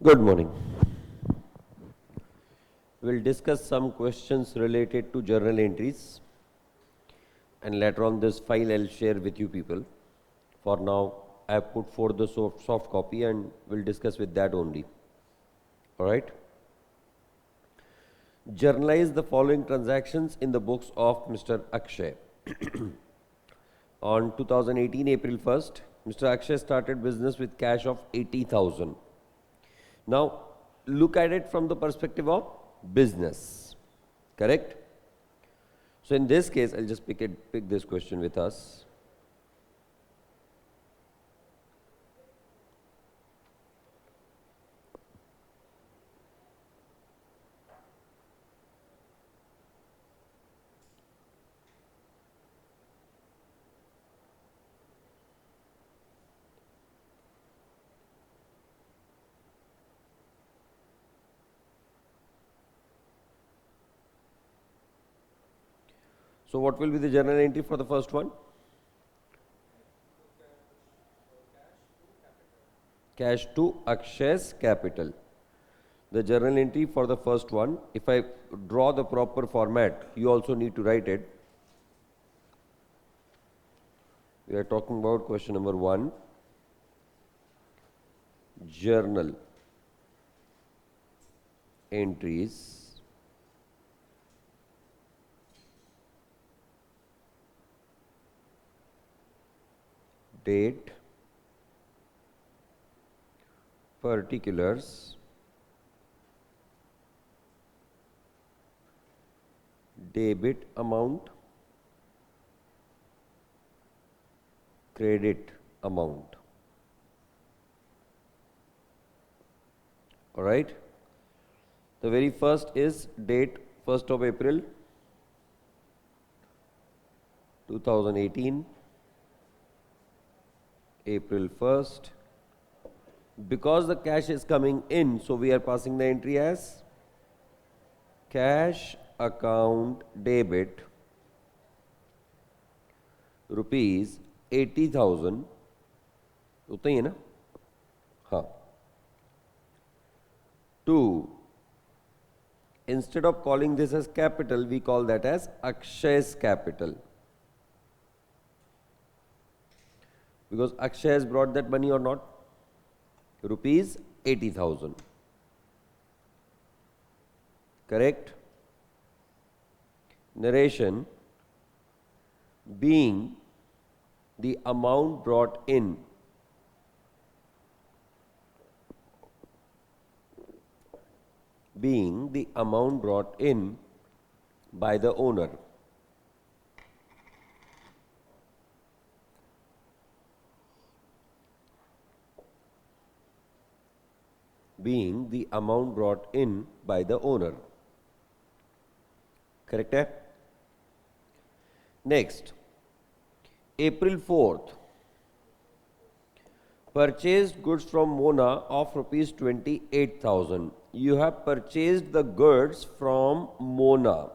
Good morning. We'll discuss some questions related to journal entries, and later on this file I'll share with you people. For now, I have put forth the soft copy and we'll discuss with that only. Alright. Journalize the following transactions in the books of Mr. Akshay. On 2018 April 1st, Mr. Akshay started business with cash of 80,000. Now, look at it from the perspective of business, correct? So, in this case, I'll just pick this question with us. So, what will be the journal entry for the first one? Cash to Akshay's capital. The journal entry for the first one, if I draw the proper format, you also need to write it. We are talking about question number 1, journal entries. Date, particulars, debit amount, credit amount. All right. The very first is date 1st of April 2018. April 1st. Because the cash is coming in, so we are passing the entry as cash account debit rupees 80,000. उतना ही है ना? हाँ. 2. Instead of calling this as capital, we call that as Akshay's capital. Because Akshay has brought that money or not? Rupees 80,000. Correct? Narration, being the amount brought in by the owner. Being the amount brought in by the owner. Correct? Hai? Next, April 4th, purchased goods from Mona of rupees 28,000. You have purchased the goods from Mona.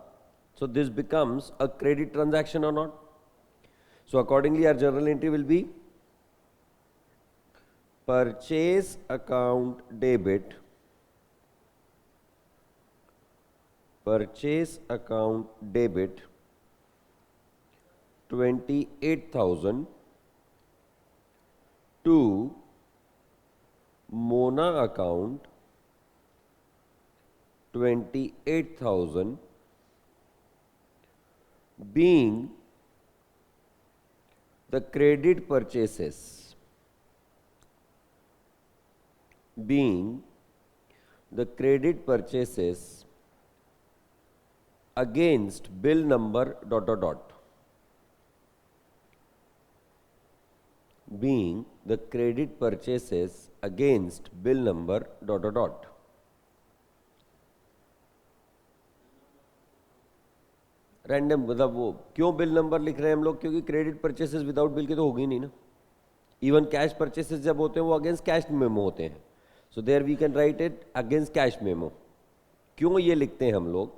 So, this becomes a credit transaction or not? So, accordingly, our journal entry will be purchase account debit, 28,000 to Mona account 28,000 being the credit purchases. Being the credit purchases against bill number ... Being the credit purchases against bill number ... random मतलब वो क्यों bill number लिख रहे हैं हम लोग? क्योंकि credit purchases without bill के तो होगी नहीं ना. इवन कैश परचेसेस जब होते हैं वो अगेंस्ट कैश मेमो होते हैं. So there we can write it against cash memo. क्यों ये लिखते हैं हम लोग?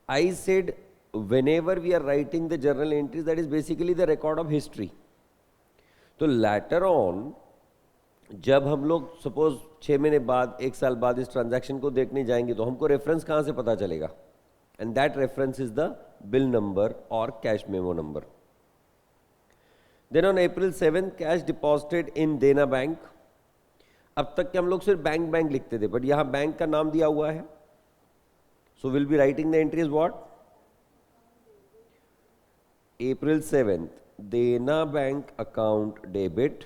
I said whenever we are writing the journal entries, that is basically the record of history. So later on, जब हम लोग सपोज 6 महीने बाद, 1 साल बाद इस ट्रांजैक्शन को देखने जाएंगे तो हमको रेफरेंस कहाँ से पता चलेगा? And that reference is the bill number और cash memo number. Then on April 7 cash deposited in Dena bank. अब तक के हम लोग सिर्फ बैंक बैंक लिखते थे, बट यहां बैंक का नाम दिया हुआ है. So will be writing the entry is what? April 7th, देना bank account debit,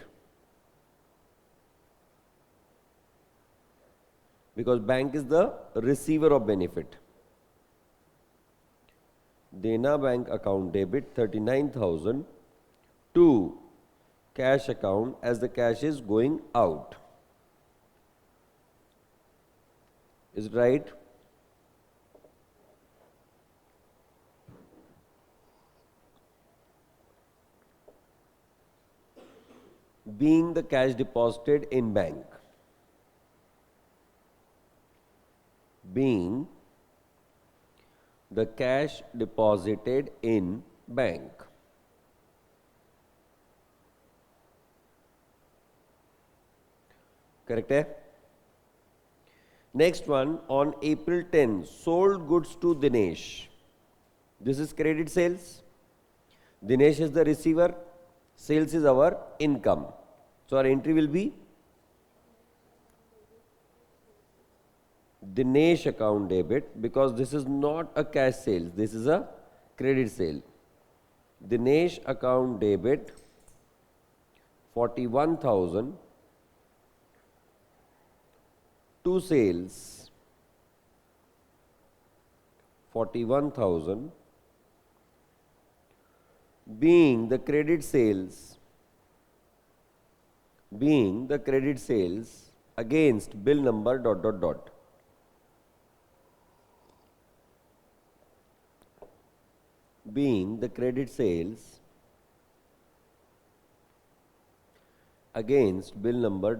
because bank is the receiver of benefit. Dena bank account debit 39,000 to cash account as the cash is going out. Is it right? Being the cash deposited in bank. Being the cash deposited in bank. Correct है? Next one, on April 10, sold goods to Dinesh. This is credit sales. Dinesh is the receiver. Sales is our income. So our entry will be Dinesh account debit, because this is not a cash sale, this is a credit sale. Dinesh account debit 41,000 to sales 41,000, being the credit sales against bill number ... Being the credit sales against bill number ...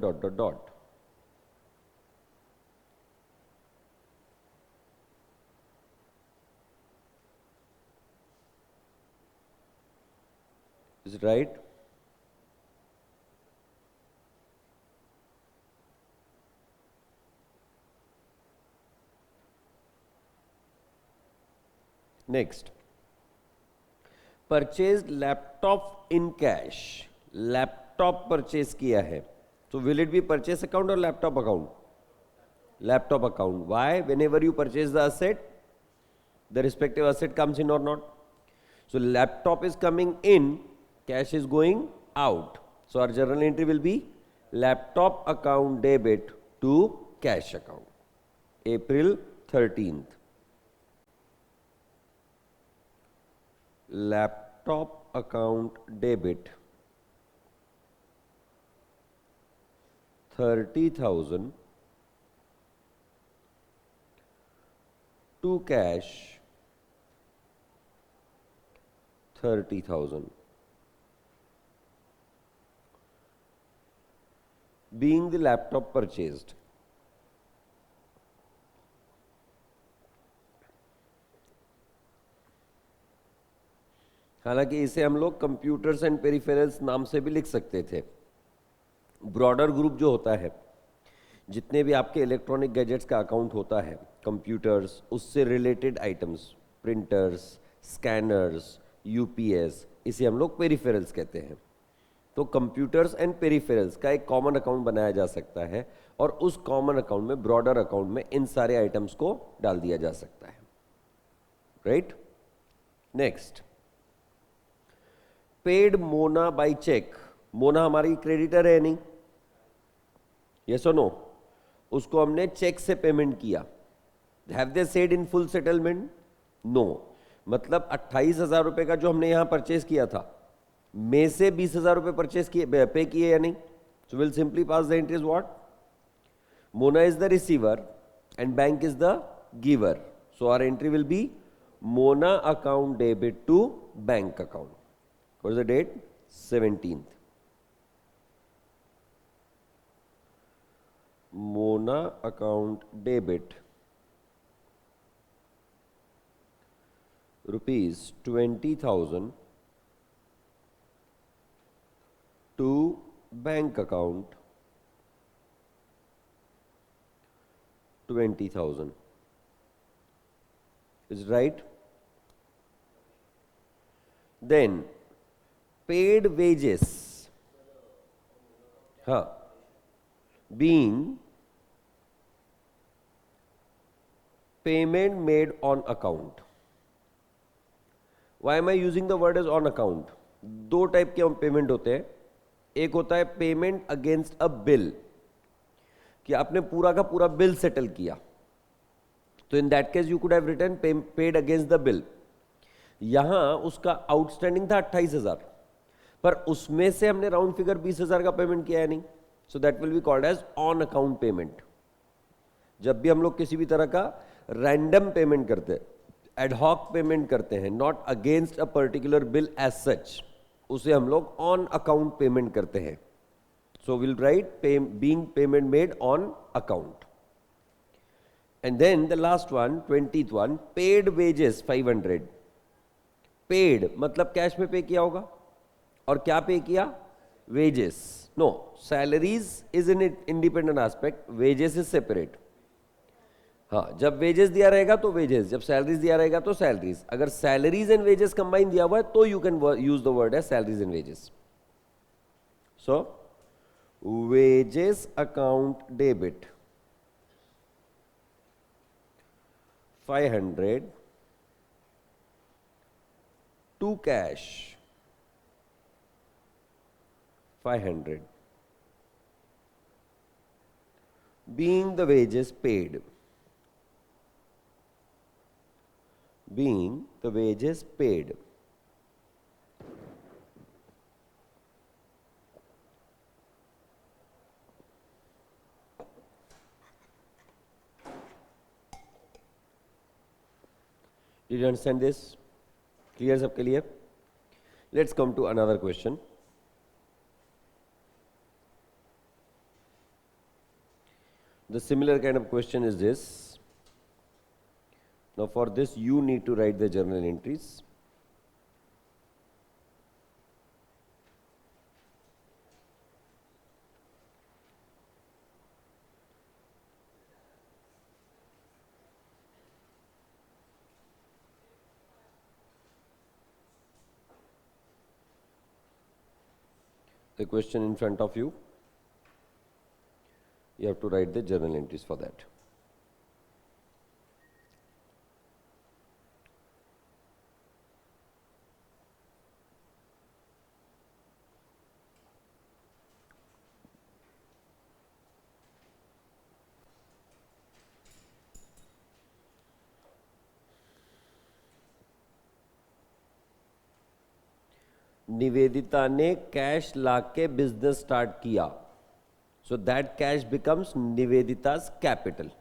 Is it right? Next, purchase laptop in cash. Laptop purchase किया है, तो will it be purchase account or laptop account? Laptop account. Why? Whenever you purchase the asset, the respective asset comes in or not. So laptop is coming in, cash is going out. So our journal entry will be laptop account debit to cash account. April 13th. Laptop account debit 30,000 to cash 30,000, being the laptop purchased. हालांकि इसे हम लोग computers and peripherals नाम से भी लिख सकते थे. ब्रॉडर ग्रुप जो होता है, जितने भी आपके इलेक्ट्रॉनिक गैजेट्स का अकाउंट होता है, कंप्यूटर्स, उससे related items, printers, scanners, UPS, इसे हम लोग पेरिफेरल्स कहते हैं. तो कंप्यूटर्स एंड पेरिफेरल्स का एक कॉमन अकाउंट बनाया जा सकता है, और उस कॉमन अकाउंट में, ब्रॉडर अकाउंट में, इन सारे आइटम्स को डाल दिया जा सकता है. Right? Next, paid Mona by cheque. Mona हमारी क्रेडिटर है नहीं? यस और नो? उसको हमने चेक से पेमेंट किया. Have they said in full settlement? No. मतलब 28,000 रुपए का जो हमने यहां परचेज किया था, में से 20,000 रुपए परचेज किए, पे किए या नहीं? So will simply pass the entry is what? Mona is the receiver and bank is the giver. So our entry will be Mona account debit to bank account. What is the date? 17th. Mona account debit rupees 20,000 to bank account 20,000. Is right? Then paid wages, huh, being payment made on account. Why am I using the word as on account? दो type के payment होते हैं. एक होता है payment against a bill, कि आपने पूरा का पूरा बिल सेटल किया, तो in that case you could have written paid against the bill. यहां उसका आउटस्टैंडिंग था 28,000, पर उसमें से हमने राउंड फिगर 20,000 का पेमेंट किया है नहीं, so that will be called as on account payment. जब भी हम लोग किसी भी तरह का रैंडम पेमेंट करते हैं, एडहॉक पेमेंट करते हैं, not against a particular bill as such, उसे हम लोग ऑन अकाउंट पेमेंट करते हैं. So will write being payment made on account. And then the last one, 20th one, paid wages 500. Paid मतलब कैश में pay किया होगा, और क्या पे किया? Wages. No, salaries is in independent aspect, wages is separate. हाँ, जब wages दिया रहेगा तो वेजेस, जब सैलरीज दिया रहेगा तो सैलरीज. अगर सैलरीज एंड वेजेस कंबाइन दिया हुआ है तो you can use the word as salaries and wages. So wages account debit 500 to cash 500, being the wages paid, being the wages paid. Did you understand this? Clear सबके लिए? Let's come to another question. The similar kind of question is this. Now for this you need to write the journal entries. The question in front of you, you have to write the journal entries for that. Nivedita ने cash लाके business start किया, so that cash becomes Nivedita's capital.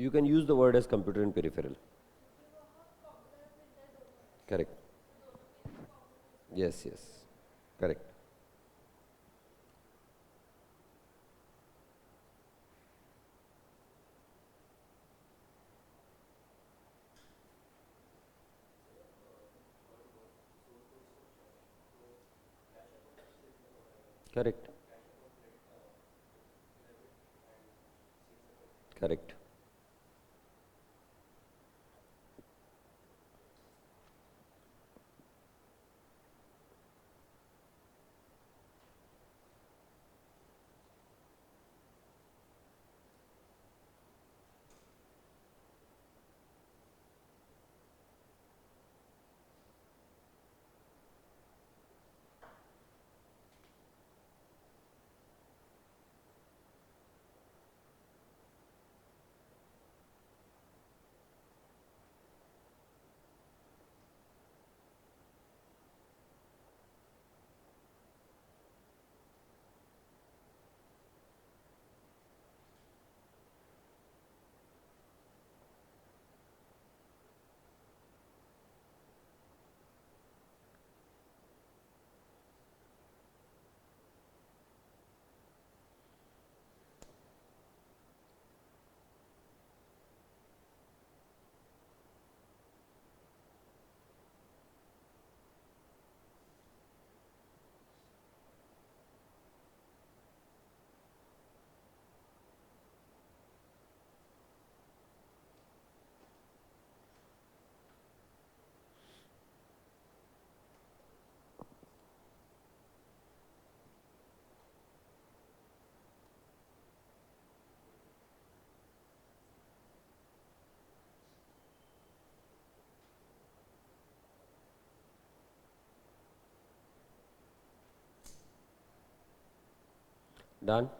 You can use the word as computer and peripheral. Correct. Yes, yes. Correct. Correct. Correct. Done.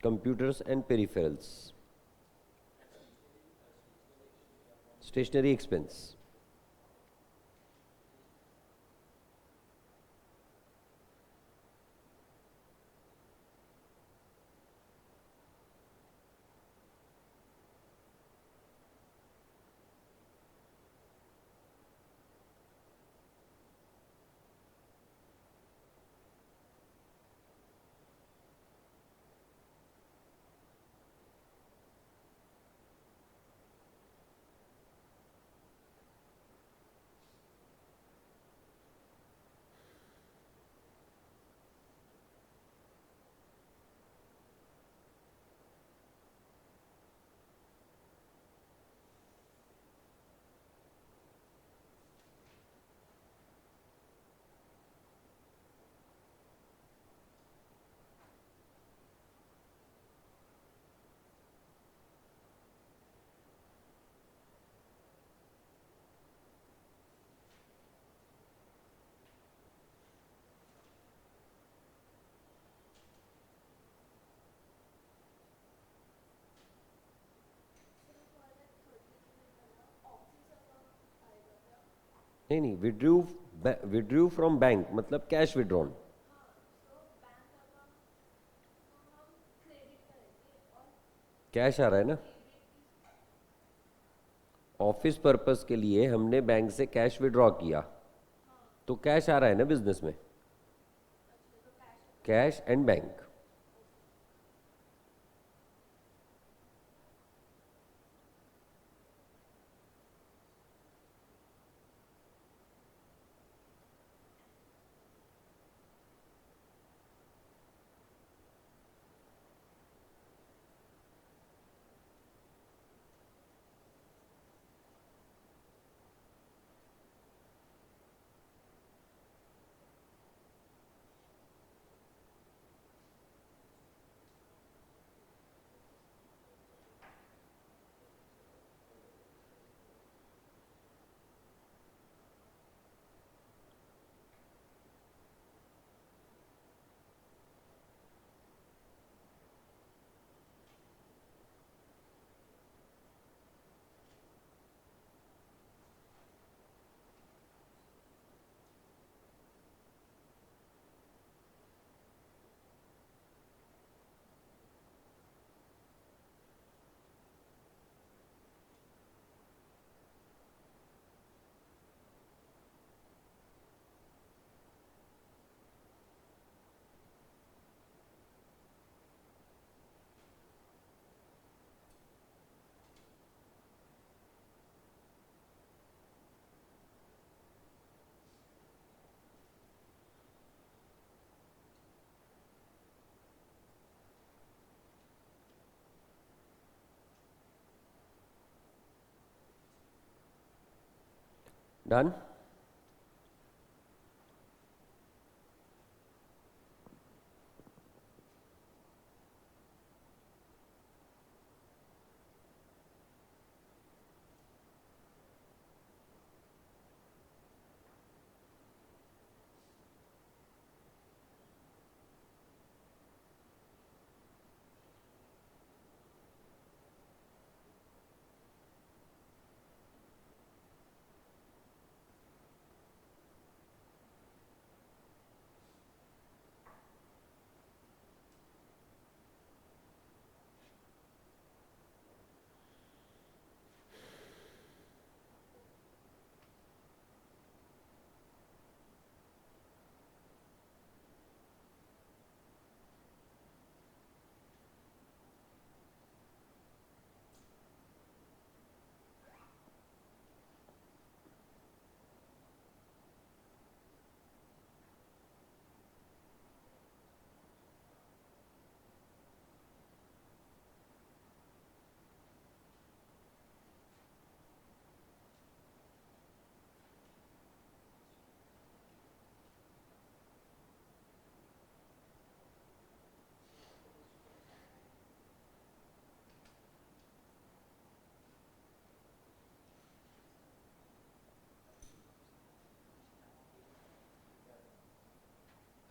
Computers and peripherals. Stationary expense. नहीं नहीं, withdrew from bank मतलब cash withdrawn. Cash आ रहा है ना. Office purpose के लिए हमने bank से कैश विड्रॉ किया, तो कैश आ रहा है ना बिजनेस में. Cash and bank. Done?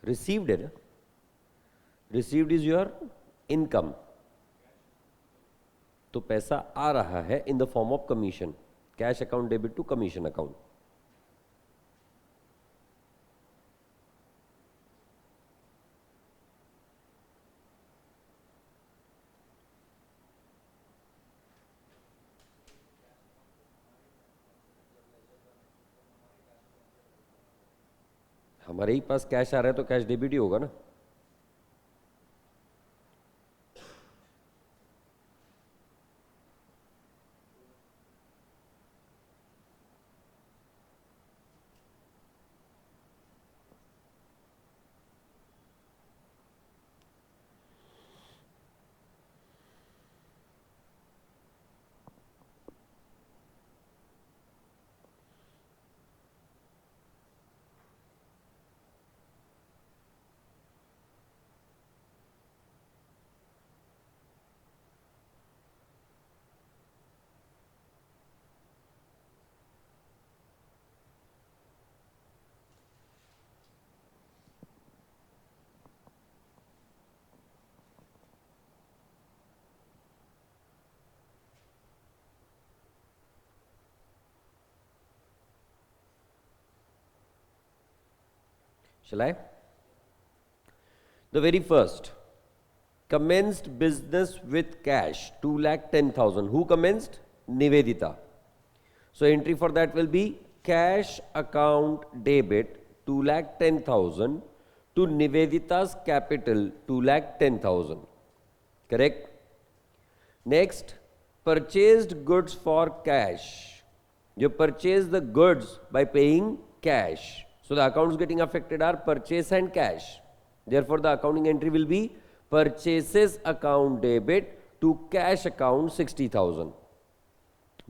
Received है ना? Received is your income. तो पैसा आ रहा है in the form of commission. Cash account debit to commission account. हमारे ही पास कैश आ रहा है तो कैश डेबिट ही होगा ना. Shall I? The very first, commenced business with cash 2,10,000. Who commenced? Nivedita. So entry for that will be cash account debit 2,10,000 to Nivedita's capital 2,10,000. Correct? Next, purchased goods for cash. You purchase the goods by paying cash. So the accounts getting affected are purchase and cash. Therefore, the accounting entry will be purchases account debit to cash account 60,000.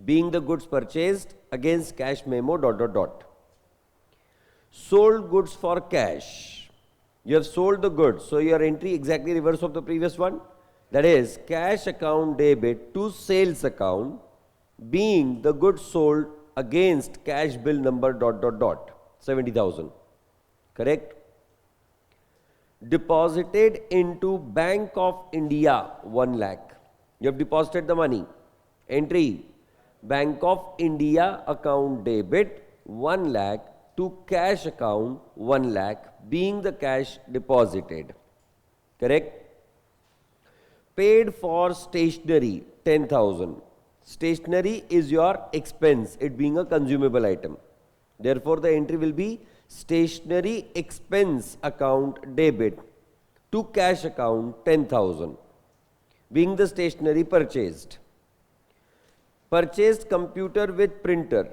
Being the goods purchased against cash memo ... Sold goods for cash. You have sold the goods. So your entry exactly reverse of the previous one. That is cash account debit to sales account, being the goods sold against cash bill number ... 70,000. Correct? Deposited into Bank of India 1 lakh. You have deposited the money. Entry Bank of India account debit 1 lakh to cash account 1 lakh, being the cash deposited. Correct? Paid for stationery 10,000. Stationery is your expense, it being a consumable item. Therefore, the entry will be stationery expense account debit to cash account 10,000, being the stationery purchased. Purchased computer with printer,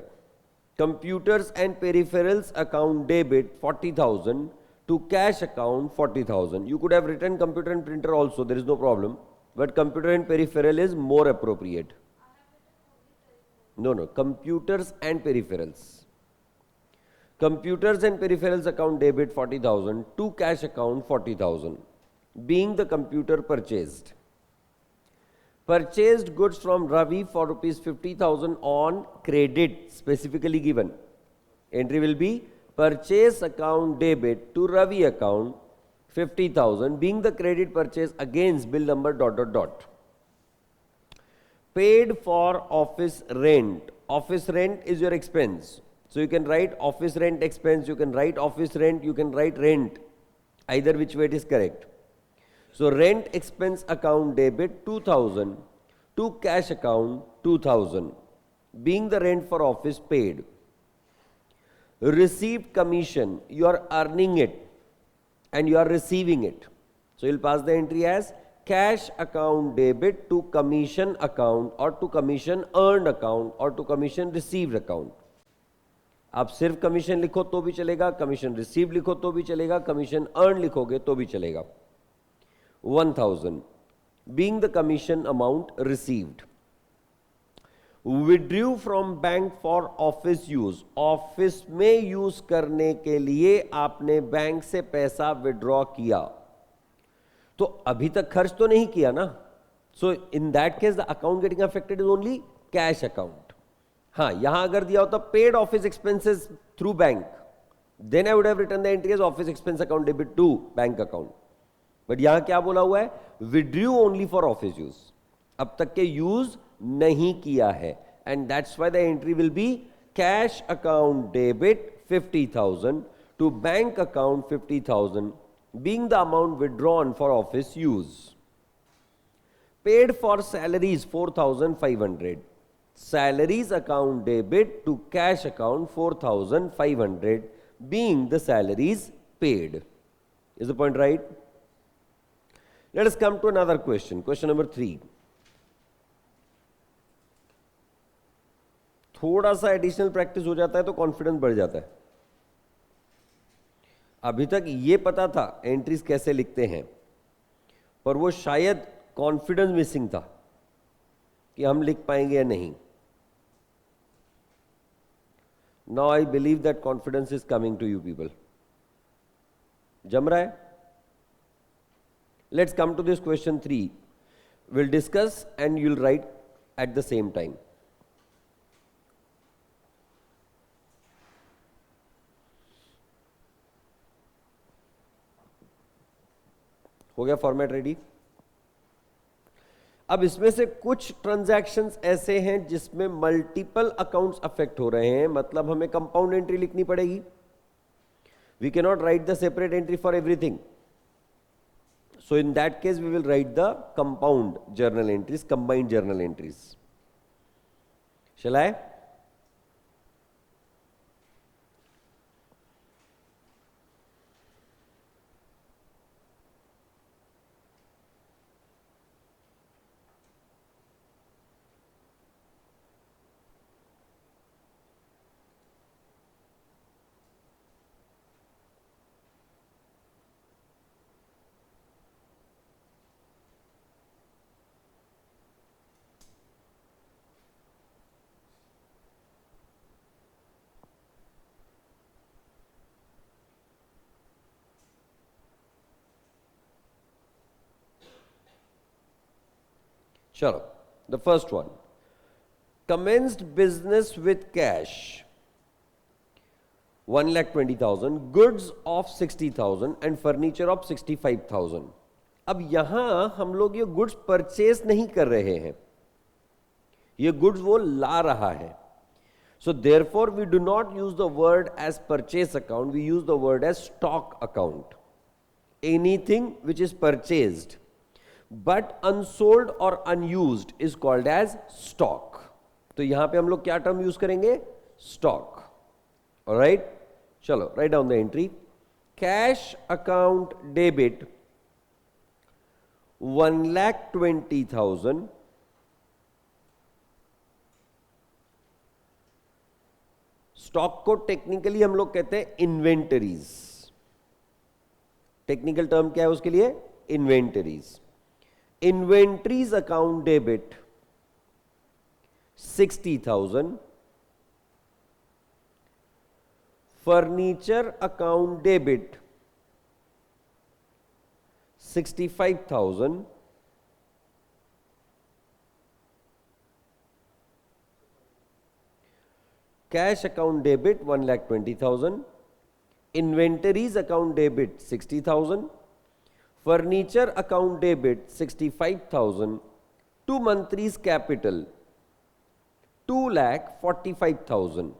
computers and peripherals account debit 40,000 to cash account 40,000. You could have written computer and printer also, there is no problem, but computer and peripheral is more appropriate. No, computers and peripherals. Computers and peripherals account debit 40,000 to cash account 40,000. Being the computer purchased. Purchased goods from Ravi for rupees 50,000 on credit specifically given. Entry will be purchase account debit to Ravi account 50,000 being the credit purchase against bill number ... Paid for office rent. Office rent is your expense. So you can write office rent expense, you can write office rent, you can write rent. Either which way it is correct. So rent expense account debit 2,000 to cash account 2,000 being the rent for office paid. Received commission, you are earning it and you are receiving it. So you'll pass the entry as cash account debit to commission account or to commission earned account or to commission received account. आप सिर्फ commission लिखो तो भी चलेगा, commission receive लिखो तो भी चलेगा, कमीशन अर्न लिखोगे तो भी चलेगा. 1,000 being the commission amount received. Withdrew from bank for office use. Office में यूज करने के लिए आपने बैंक से पैसा विड्रॉ किया तो अभी तक खर्च तो नहीं किया ना. So in that case the account getting affected is only cash account. हाँ, यहां अगर दिया होता paid office expenses through bank, then I would have written the entry as office expense account debit to bank account. But यहां क्या बोला हुआ है, withdrew only for office use, अब तक के यूज नहीं किया है. And that's why the entry will be cash account debit 50,000 to bank account 50,000 being the amount withdrawn for office use. Paid for salaries 4,500. Salaries account debit to cash account 4,500 being the salaries paid. Is the point right? Let us come to another question. Question number 3. थोड़ा सा additional practice हो जाता है तो confidence बढ़ जाता है. अभी तक ये पता था एंट्रीज कैसे लिखते हैं, पर वो शायद कॉन्फिडेंस मिसिंग था कि हम लिख पाएंगे या नहीं. Now I believe that confidence is coming to you people. जम रहा है. Let's come to this question 3. Will discuss and you'll write at the same time. हो गया फॉर्मेट रेडी. अब इसमें से कुछ ट्रांजैक्शंस ऐसे हैं जिसमें मल्टीपल अकाउंट्स अफेक्ट हो रहे हैं, मतलब हमें कंपाउंड एंट्री लिखनी पड़ेगी. We can not write the separate entry for everything. So in that case we will write the compound journal entries, combined journal entries. Shall I? चलो, the first one, commenced business with cash 1,20,000, goods of 60,000 and furniture of 65,000. अब यहां हम लोग ये goods purchase नहीं कर रहे हैं, ये गुड्स वो ला रहा है. So therefore we do not use the word as purchase account, we use the word as stock account. Anything which is purchased but unsold or unused is called as stock. तो यहां पे हम लोग क्या टर्म यूज करेंगे? Stock. Alright, चलो write down the entry. Cash account debit 1,20,000 stock को technically हम लोग कहते हैं इन्वेंटरीज. टेक्निकल टर्म क्या है उसके लिए? Inventories. Inventories account debit 60,000 furniture account debit 65,000, cash account debit 1,20,000, inventories account debit 60,000, furniture account debit 65,000, 2 months capital 2,45,000,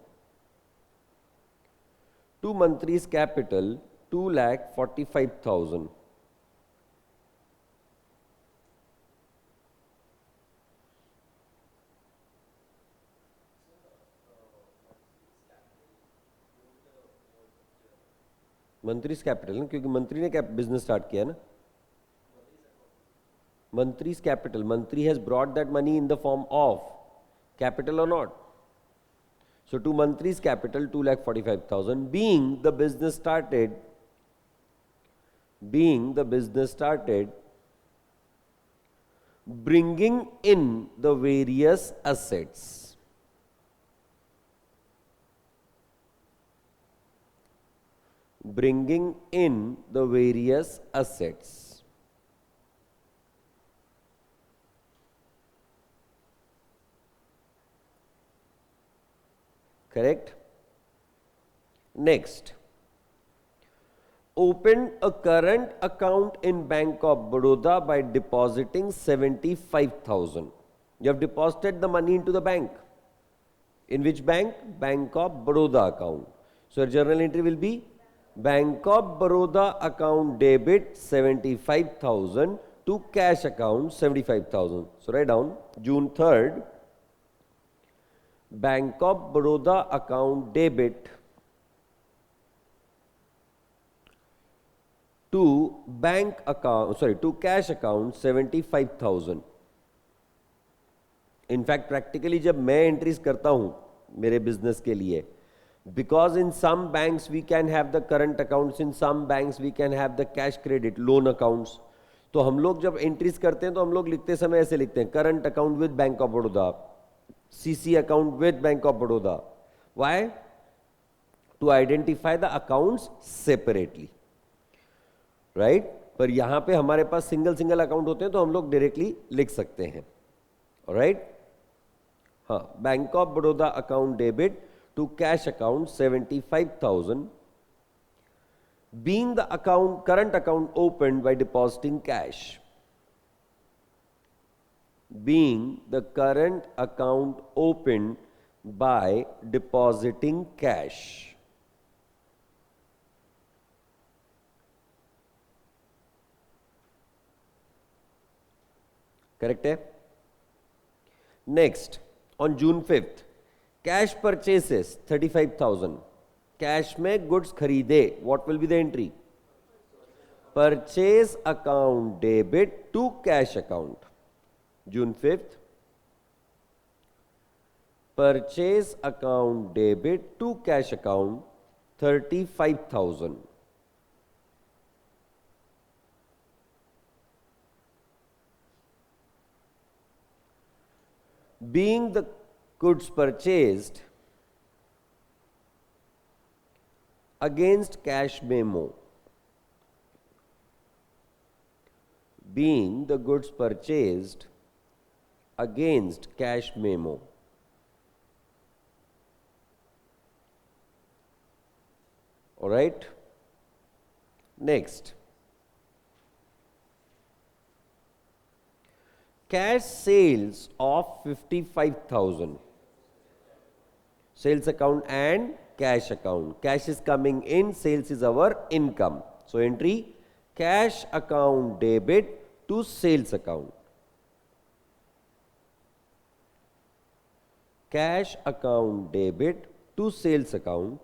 2 months capital 2,45,000. मंत्रीज capital ना, क्योंकि मंत्री ने क्या बिजनेस स्टार्ट किया ना. मंत्रीज कैपिटल, मंत्री has brought that money in the form of capital or not. So to monthly's capital 2,45,000, being the business started bringing in the various assets. Bringing in the various assets. Correct? Next, opened a current account in Bank of Baroda by depositing 75,000. You have deposited the money into the bank. In which bank? Bank of Baroda account. So your journal entry will be Bank of Baroda account debit 75,000 to cash account 75,000. So write down June 3rd. Bank of Baroda account debit to to cash account 75,000. In fact practically जब मैं entries करता हूं मेरे business के लिए, because in some banks we can have the current accounts, in some banks we can have the cash credit loan accounts. तो हम लोग जब एंट्रीज करते हैं तो हम लोग लिखते समय ऐसे लिखते हैं, current account with bank of Baroda, CC account with Bank of Baroda. Why? To identify the accounts separately, right? पर यहां पे हमारे पास सिंगल अकाउंट होते हैं तो हम लोग डायरेक्टली लिख सकते हैं. राइट? हाँ, bank of Baroda account debit to cash account 75,000, being the account current account opened by depositing cash. Being the current account opened by depositing cash. Correct है? Next, on June 5th, cash purchases 35,000. Cash में goods खरीदे. What will be the entry? Purchase account debit to cash account. June 5th, purchase account debit to cash account 35,000. Being the goods purchased against cash memo. Being the goods purchased against cash memo. All right. Next, cash sales of 55,000. Sales account and cash account. Cash is coming in, sales is our income. So entry cash account debit to sales account. Cash account debit to sales account.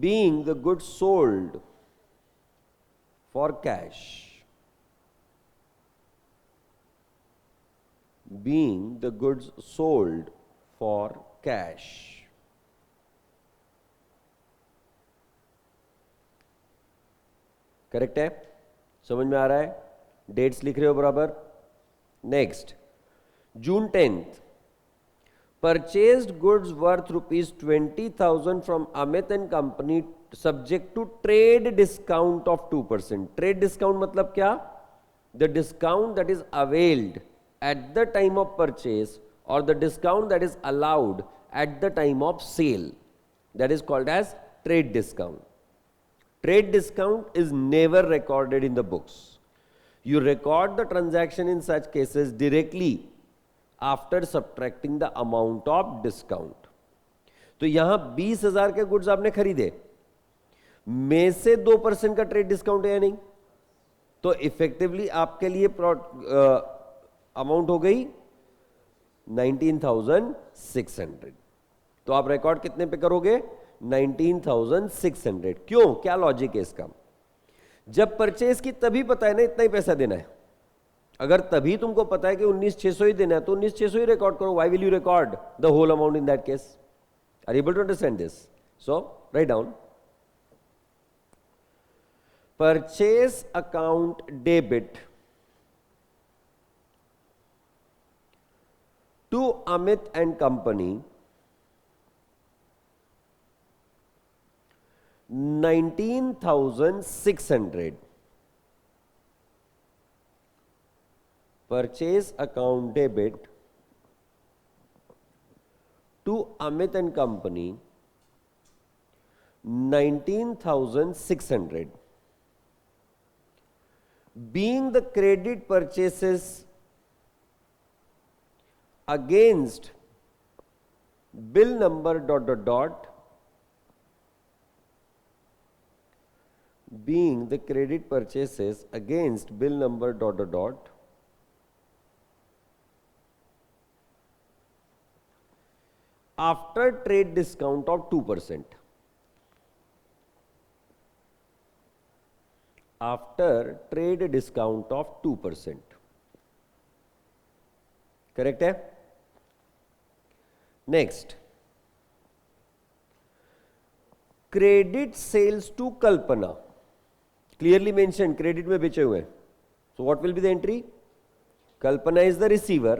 Being the goods sold for cash. Being the goods sold for cash. Correct है? समझ में आ रहा है? Dates लिख रहे हो बराबर? Next, June 10th, purchased goods worth rupees 20,000 from Amit and Company subject to trade discount of 2%. Trade discount मतलब क्या? The discount that is availed at the time of purchase or the discount that is allowed at the time of sale. That is called as trade discount. Trade discount is never recorded in the books. You record the transaction in such cases directly after subtracting the amount of discount. तो यहां 20,000 के goods आपने खरीदे, में से 2% का trade discount है या नहीं? तो इफेक्टिवली आपके लिए अमाउंट हो गई 19,600. तो आप रिकॉर्ड कितने पे करोगे? 19,600. क्यों? क्या लॉजिक है इसका? जब परचेज की तभी पता है ना इतना ही पैसा देना है. अगर तभी तुमको पता है कि 19,600 ही देना है तो 19,600 ही रिकॉर्ड करो. Why will you record the whole amount in that case? Are able to understand this? So write down. Purchase account debit to Amit and company 19,600. Purchase account debit to Amit and Company 19,600. Being the credit purchases against bill number ... being the credit purchases against bill number ... after trade discount of 2%. After trade discount of 2%. Correct है? Next, credit sales to Kalpana. Clearly mention credit में बेचे हुए. So what will be the entry? Kalpana is the receiver,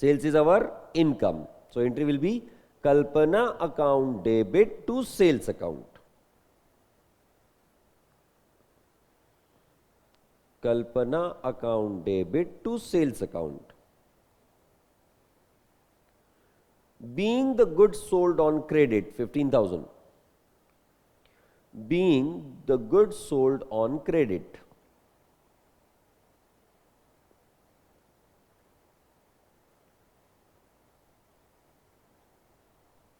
sales is our income. So entry will be Kalpana account debit to sales account. Kalpana account debit to sales account. Being the goods sold on credit 15,000. Being the goods sold on credit.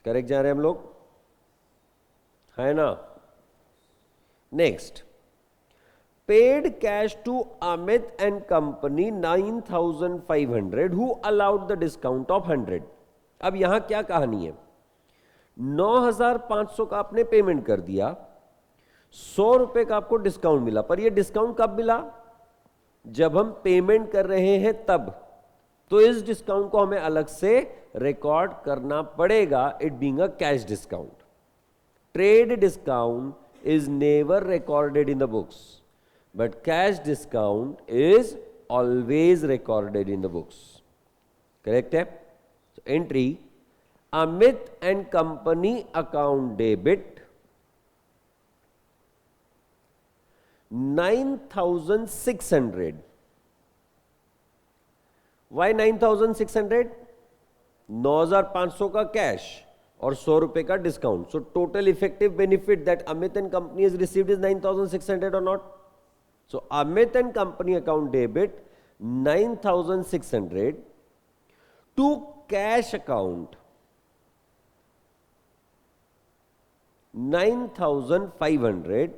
Correct जा रहे हैं हम लोग, है ना? Next, paid cash to Amit and company 9,500 who allowed the discount of 100. अब यहां क्या कहानी है? 9,500 का आपने पेमेंट कर दिया, 100 रुपए का आपको डिस्काउंट मिला. पर ये डिस्काउंट कब मिला? जब हम पेमेंट कर रहे हैं तब. तो इस डिस्काउंट को हमें अलग से रिकॉर्ड करना पड़ेगा, it being a cash discount. Trade discount is never recorded in the books, but cash discount is always recorded in the books. Correct है? Entry, Amit and company account debit 9,600. Why 9,600? 9,500 का cash और 100 रुपए का discount. So total effective benefit that Amit and company is received is 9,600 or not? So Amit and company account debit 9,600 to cash account 9,500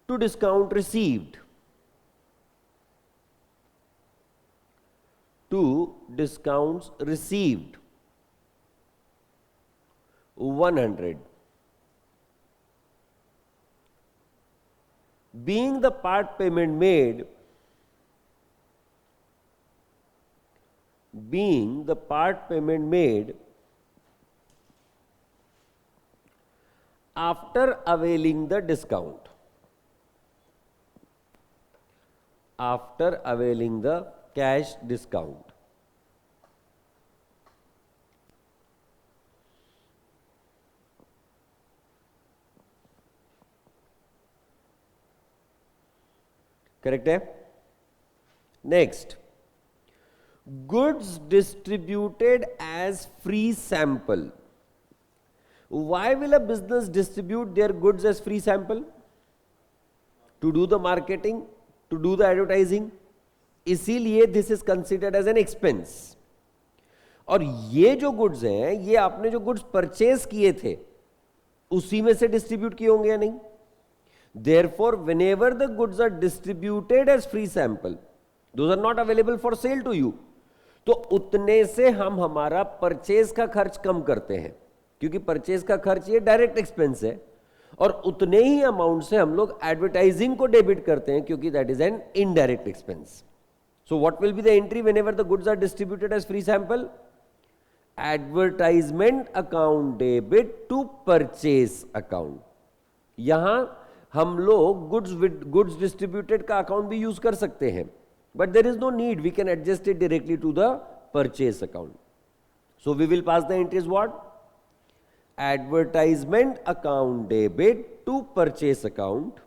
to discount received. To discounts received 100. Being the part payment made, after availing the discount. After availing the cash discount. Correct है. Next, goods distributed as free sample. Why will a business distribute their goods as free sample? To do the marketing, to do the advertising. इसीलिए this is considered as an expense. और ये जो goods हैं, ये आपने जो goods purchase किए थे उसी में से distribute किए होंगे या नहीं? Therefore, whenever the goods are distributed as free sample, those are not available for sale to you. तो उतने से हम हमारा परचेज का खर्च कम करते हैं, क्योंकि परचेज का खर्च ये डायरेक्ट एक्सपेंस है, और उतने ही अमाउंट से हम लोग एडवर्टाइजिंग को डेबिट करते हैं, क्योंकि that is an indirect expense. So what will be the entry whenever the goods are distributed as free sample? Advertisement account debit to purchase account. यहां हम लोग गुड्स डिस्ट्रीब्यूटेड का अकाउंट भी यूज कर सकते हैं, but there is no need, we can adjust it directly to the purchase account. So we will pass the entries what? Advertisement account debit to purchase account.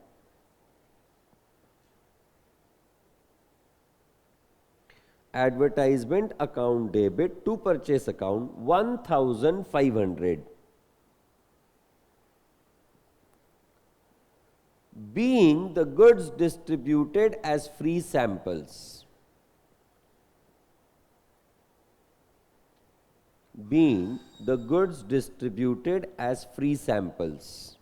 Advertisement account debit to purchase account 1500. Being the goods distributed as free samples. Being the goods distributed as free samples.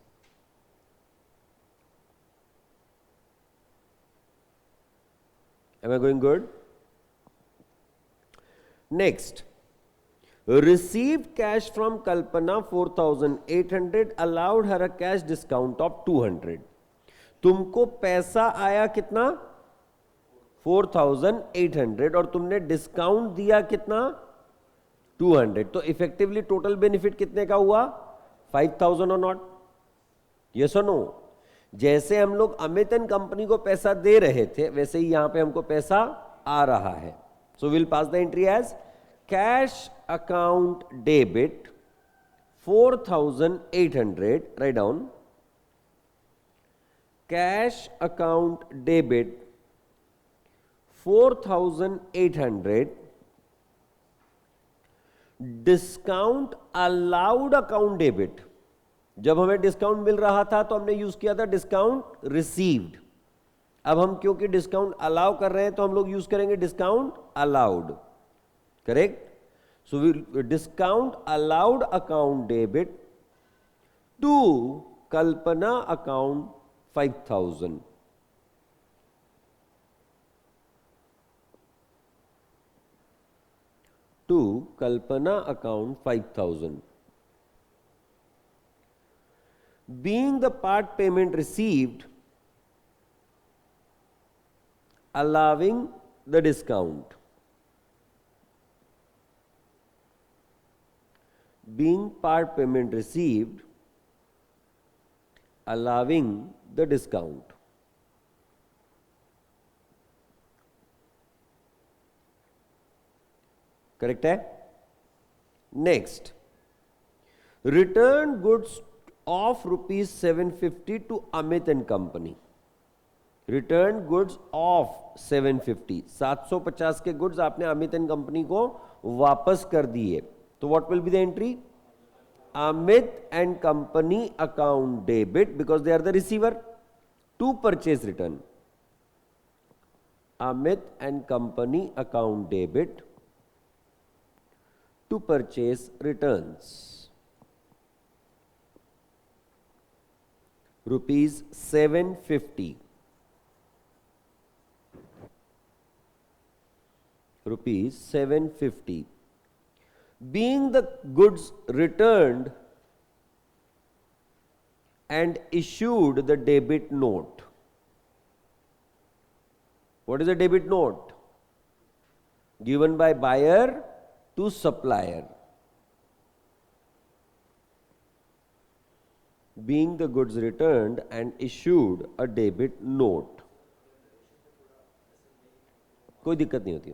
Am I going good? Next, received cash from Kalpana 4800, allowed her a cash discount of 200. तुमको पैसा आया कितना? 4800, और तुमने discount दिया कितना? 200. तो effectively total benefit कितने का हुआ? 5000 और नॉट? यस और नो? जैसे हम लोग अमित एंड कंपनी को पैसा दे रहे थे, वैसे ही यहां पे हमको पैसा आ रहा है. So will pass the entry as cash account debit 4800. Write down. Cash account debit 4800. Discount allowed account debit. जब हमें डिस्काउंट मिल रहा था तो हमने यूज किया था डिस्काउंट रिसीव्ड. अब हम क्योंकि डिस्काउंट अलाउ कर रहे हैं तो हम लोग यूज करेंगे discount allowed. Correct? So discount allowed account debit to Kalpana account 5000. To Kalpana account 5000. Being the part payment received, allowing the discount. Being part payment received, allowing the discount. Correct है? Next, return goods of ₹750 to Amit and company. Return goods of 750, 750 के goods आपने Amit and company को वापस कर दिए. तो what will be the entry? Amit and company account debit, because they are the receiver, to purchase return. Amit and company account debit to purchase returns. ₹750. ₹750. Being the goods returned and issued the debit note. What is a debit note? Given by buyer to supplier. being the goods returned and issued a debit note. कोई दिक्कत नहीं होती.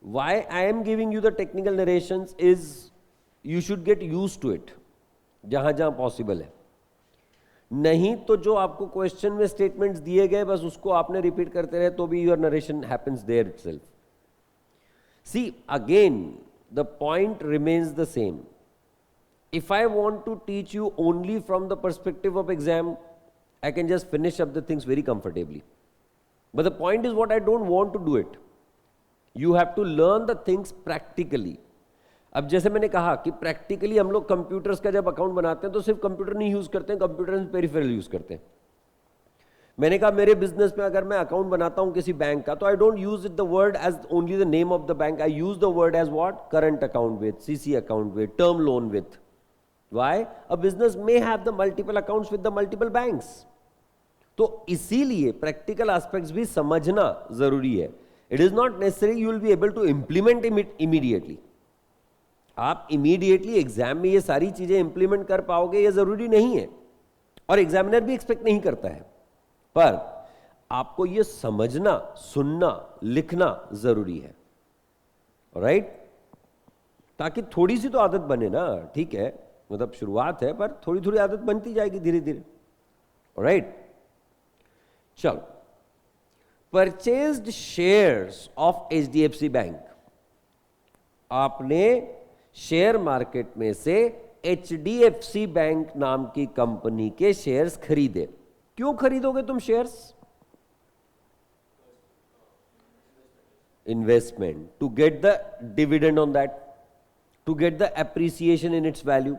Why I am giving you the technical narrations is you should get used to it, जहां जहां possible है. नहीं तो जो आपको क्वेश्चन में स्टेटमेंट्स दिए गए बस उसको आपने रिपीट करते रहे तो भी your narration happens there itself. See again the point remains the same. If I want to teach you only from the perspective of exam, I can just finish up the things very comfortably. But the point is what I don't want to do it. You have to learn the things practically. अब जैसे मैंने कहा कि practically हम लोग computers का जब account बनाते हैं तो सिर्फ कंप्यूटर नहीं यूज करते हैं, कंप्यूटर में पेरिफेरल यूज करते हैं. मैंने कहा मेरे बिजनेस में अगर मैं अकाउंट बनाता हूं किसी बैंक का तो I don't use it the word as only the name of the bank, I use the word as what, current account with, CC account with, term loan with. Why? A business may have the multiple accounts with the multiple banks. तो इसीलिए practical aspects भी समझना जरूरी है. It is not necessary you will be able to implement immediately. आप immediately exam में ये सारी चीजें इंप्लीमेंट कर पाओगे ये जरूरी नहीं है और एग्जामिनर भी एक्सपेक्ट नहीं करता है. पर आपको ये समझना, सुनना, लिखना जरूरी है. राइट? ताकि थोड़ी सी तो आदत बने ना. ठीक है, मतलब शुरुआत है पर थोड़ी थोड़ी आदत बनती जाएगी धीरे धीरे. राइट? चलो, purchased shares of HDFC bank. आपने शेयर मार्केट में से एचडीएफसी बैंक नाम की कंपनी के शेयर्स खरीदे. क्यों खरीदोगे तुम shares? Investment, to get the dividend on that, to get the appreciation in its value.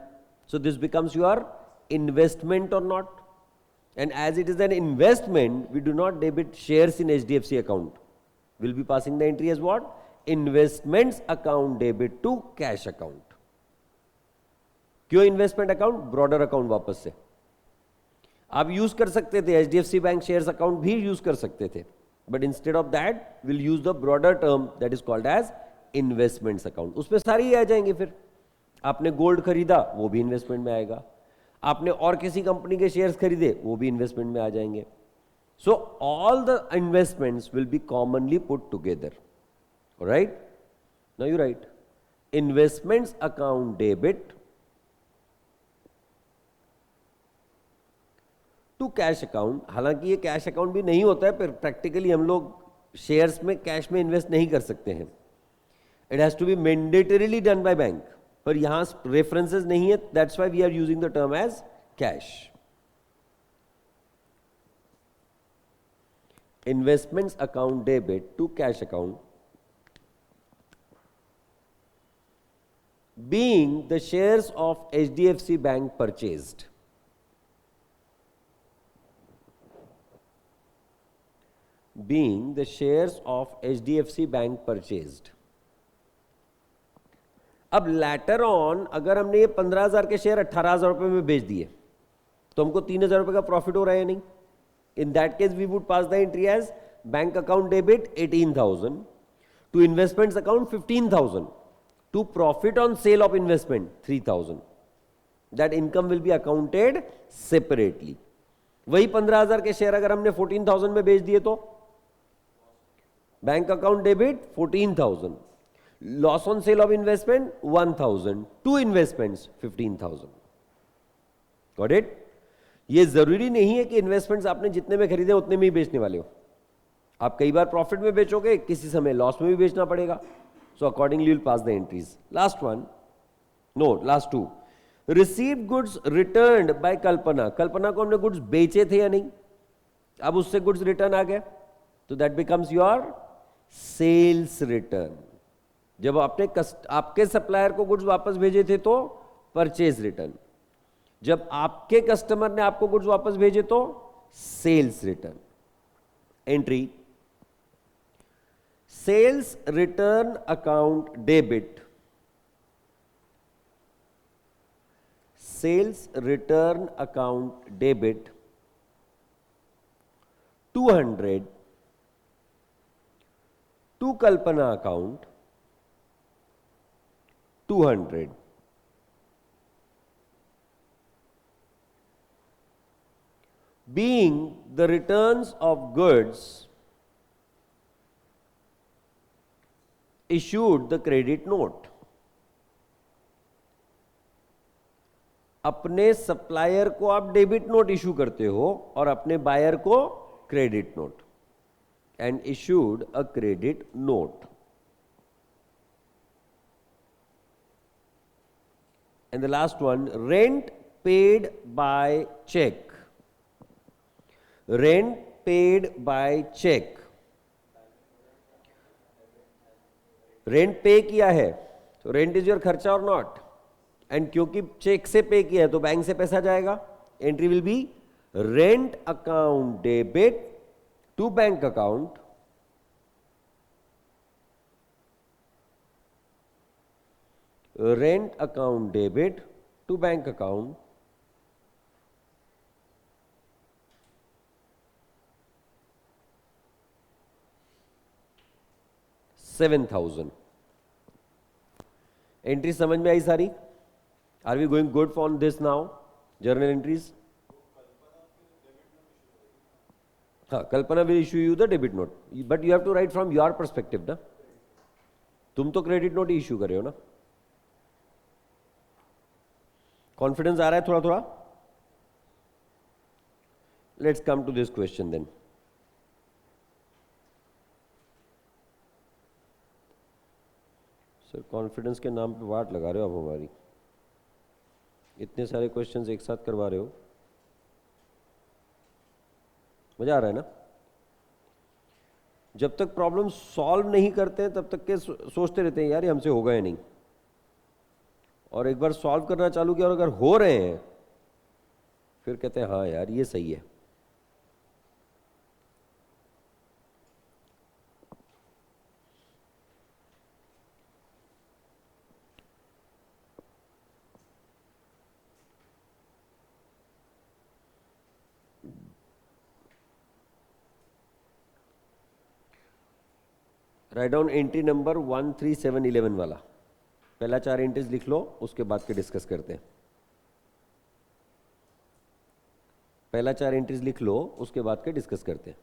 So this becomes your investment or not? And as it is an investment, we do not debit shares in HDFC account. We'll be passing the entry as what? Investments account debit to cash account. क्यों investment account? Broader account वापस से आप use कर सकते थे, HDFC bank shares account भी use कर सकते थे, but instead of that will use the broader term that is called as investments account. उसमें सारी ही आ जाएंगे. फिर आपने गोल्ड खरीदा वो भी इन्वेस्टमेंट में आएगा, आपने और किसी कंपनी के शेयर्स खरीदे वो भी इन्वेस्टमेंट में आ जाएंगे. So all the investments will be commonly put together. Right? Now you write investments account debit to cash account. हालांकि ये कैश अकाउंट भी नहीं होता है, पर प्रैक्टिकली हम लोग शेयर्स में कैश में इन्वेस्ट नहीं कर सकते हैं. It has to be mandatorily done by bank. पर यहां रेफरेंसेस नहीं है, that's why we are using the term as cash. Investments account debit to cash account being the shares of HDFC bank purchased. Being the shares of HDFC Bank purchased. अब later on अगर हमने ये 15,000 के share 18,000 रुपए में बेच दिए तो हमको 3,000 रुपए का प्रॉफिट हो रहा है या नहीं? In that case we would pass the entry as bank account debit 18,000 to investments account 15,000 to profit on sale of investment 3,000. That income will be accounted separately. वही 15,000 के शेयर अगर हमने 14,000 में बेच दिए तो bank account debit 14,000, loss on sale of investment 1,000, to investments 15,000. Got it? ये जरूरी नहीं है कि इन्वेस्टमेंट्स आपने जितने में खरीदे उतने में ही बेचने वाले हो. आप कई बार प्रॉफिट में बेचोगे, किसी समय लॉस में भी बेचना पड़ेगा. So accordingly will pass the entries. Last one, no last two. Received goods returned by Kalpana. Kalpana को हमने गुड्स बेचे थे या नहीं? अब उससे गुड्स रिटर्न आ गए तो that becomes your sales return. जब आपके सप्लायर को गुड्स वापस भेजे थे तो परचेज रिटर्न. जब आपके कस्टमर ने आपको गुड्स वापस भेजे तो sales return. Entry sales return account debit. Sales return account debit 200 to Kalpana account 200. being the returns of goods issued the credit note. अपने सप्लायर को आप डेबिट नोट इशू करते हो और अपने बायर को credit note, and issued a credit note. And the last one, rent paid by check. Rent paid by check. Rent pay किया है तो रेंट इज योर खर्चा और नॉट, एंड क्योंकि चेक से पे किया है तो बैंक से पैसा जाएगा. Entry will be rent account debit to bank account, rent account debit to bank account, $7,000. Entry समझ में आई सारी? Are we going good for this now? Journal entries. हाँ, Kalpana will issue you the debit note, but you have to write from your perspective ना. तुम तो credit note ही issue कर रहे हो ना. कॉन्फिडेंस आ रहा है थोड़ा थोड़ा? Let's come to this question then. Sir confidence के नाम पे वाट लगा रहे हो आप हमारी. इतने सारे क्वेश्चंस एक साथ करवा रहे हो. मजा आ रहा है ना? जब तक प्रॉब्लम सॉल्व नहीं करते हैं तब तक के सोचते रहते हैं यार ये हमसे होगा या नहीं, और एक बार सॉल्व करना चालू किया और अगर हो रहे हैं फिर कहते हैं हाँ यार ये सही है. राइट डाउन एंट्री नंबर 13711 वाला. पहला 4 एंट्रीज लिख लो, उसके बाद के डिस्कस करते हैं. पहला 4 एंट्रीज लिख लो, उसके बाद के डिस्कस करते हैं.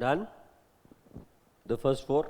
Done? The first four?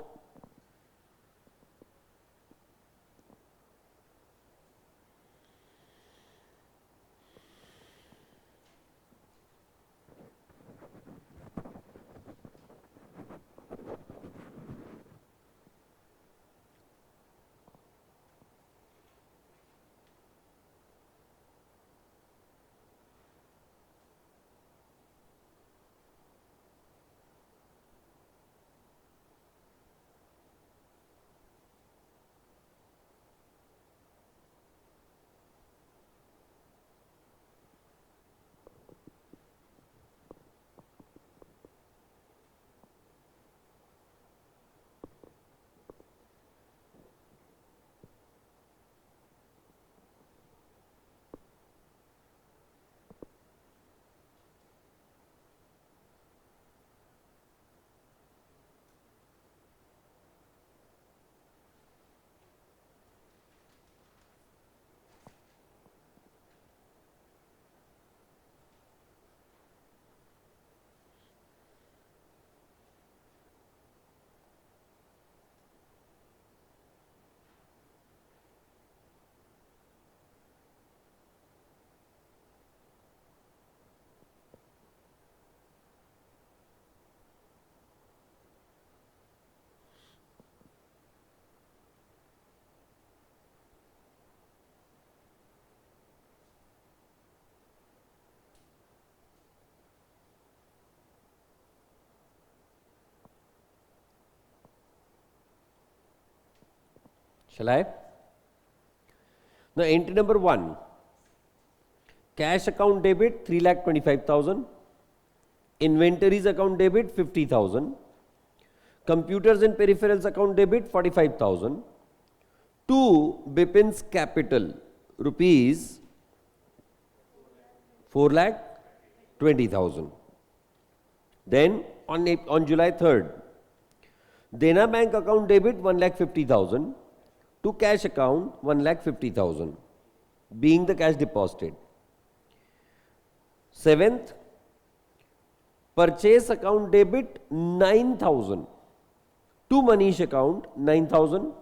Shall I? Now entry number 1, cash account debit 3,25,000, inventories account debit 50,000, computers and peripherals account debit 45,000, to Bipin's capital rupees 4,20,000. Then on July 3rd, Dena Bank account debit 1,50,000, to cash account 1,50,000, being the cash deposited. 7th, purchase account debit 9,000, to Manish account 9,000,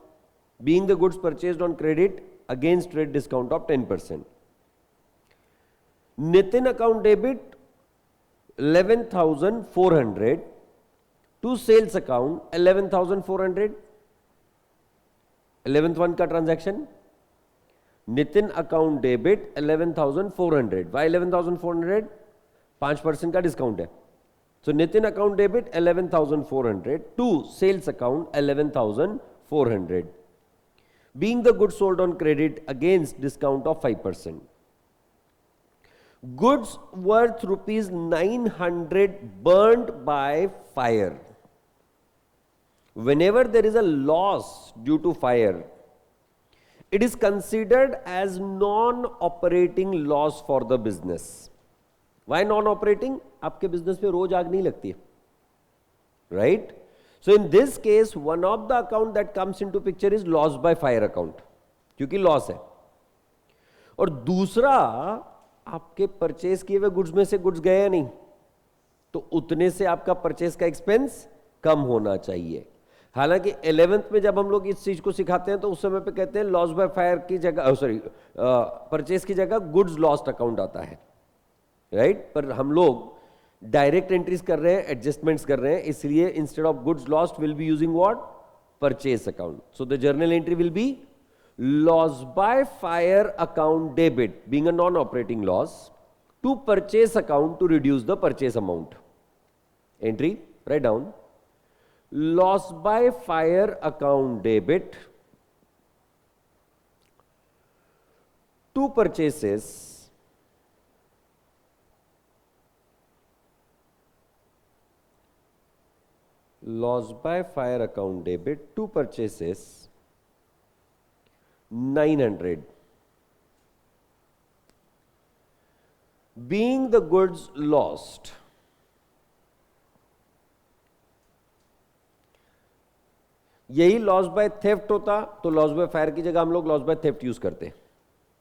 being the goods purchased on credit against trade discount of 10%. Nitin account debit 11,400, to sales account 11,400. 11th one का transaction, Nitin account debit 11,400. Why 11,400? 5% का discount है. So Nitin account debit 11,400 to sales account 11,400, being the goods sold on credit against discount of 5%. Goods worth rupees 900 burned by fire. Whenever there is a loss due to fire, it is considered as non-operating loss for the business. Why non-operating? आपके business में रोज आग नहीं लगती है, right? So in this case, one of the account that comes into picture is loss by fire account, क्योंकि loss है. और दूसरा, आपके परचेज किए हुए गुड्स में से गुड्स गए या नहीं, तो उतने से आपका परचेज का एक्सपेंस कम होना चाहिए. हालांकि 11th में जब हम लोग इस चीज को सिखाते हैं तो उस समय पे कहते हैं लॉस बाय फायर की जगह, सॉरी, परचेज की जगह गुड्स लॉस्ट अकाउंट आता है, राइट? पर हम लोग डायरेक्ट एंट्रीज कर रहे हैं, एडजस्टमेंट्स कर रहे हैं, इसलिए instead of goods lost will be using what? Purchase account. So the journal entry will be loss by fire account debit, being a non operating loss, to purchase account to reduce the purchase amount. Entry, write down. Loss by fire account debit to purchases loss by fire account debit to purchases 900, being the goods lost. यही loss by theft होता तो loss by fire की जगह हम लोग loss by theft use करते.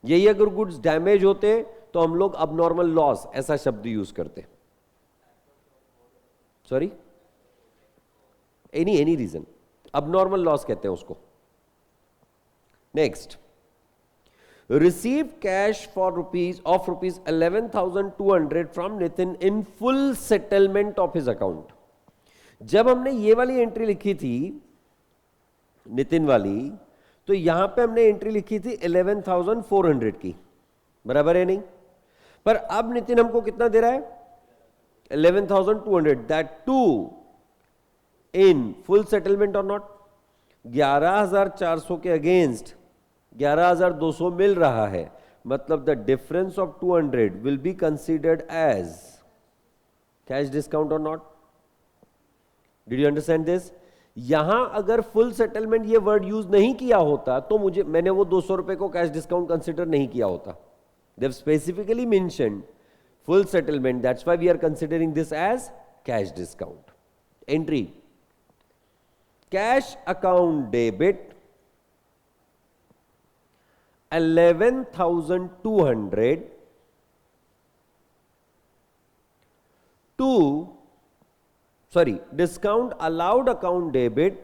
यही अगर गुड्स डैमेज होते तो हम लोग अबनॉर्मल लॉस ऐसा शब्द यूज करते. Sorry, any reason, abnormal loss कहते हैं उसको। Next, receive cash for rupees 11,200 from Nitin in full settlement of his account. जब हमने ये वाली एंट्री लिखी थी नितिन वाली, तो यहां पे हमने एंट्री लिखी थी 11,400 की, बराबर है नहीं? पर अब नितिन हमको कितना दे रहा है? 11,200, that too in full settlement or not. 11,400 के अगेंस्ट 11,200 मिल रहा है, मतलब the difference of 200 will be considered as cash discount or not. Did you understand this? यहां अगर फुल सेटलमेंट ये वर्ड यूज नहीं किया होता तो मैंने वो 200 रुपए को कैश डिस्काउंट कंसीडर नहीं किया होता। They have specifically mentioned full settlement, that's why we are considering this as cash discount. Entry, cash account debit 11,200 to, discount allowed account debit,